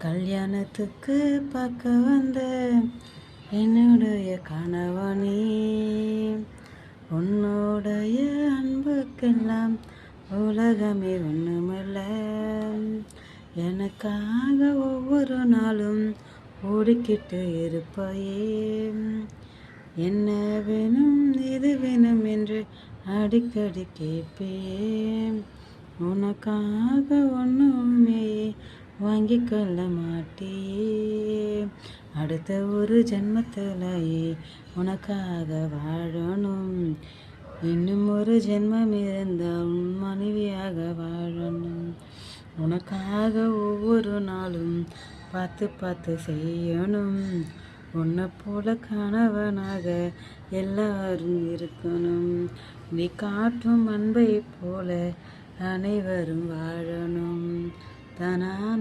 கல்யாணத்துக்கு பார்க்க வந்த என்னுடைய கணவனே, உன்னுடைய அன்புக்கெல்லாம் உலகமே ஒன்றுமில்ல. எனக்காக ஒவ்வொரு நாளும் ஓடிக்கிட்டு இருப்பையே, என்ன வேணும் எது வேணும் என்று அடிக்கடி கேட்பேன். உனக்காக ஒன்றுமே வாங்கிக் கொள்ள மாட்டியே. அடுத்த ஒரு ஜென்மத்திலேயே உனக்காக வாழணும். இன்னும் ஒரு ஜென்மம் இருந்தால் உன் மனைவியாக வாழணும். உனக்காக ஒவ்வொரு நாளும் பார்த்து பார்த்து செய்யணும். உன்னை போல கணவனாக எல்லாரும் இருக்கணும். நீ காட்டும் அன்பை போல அனைவரும் வாழணும். தனான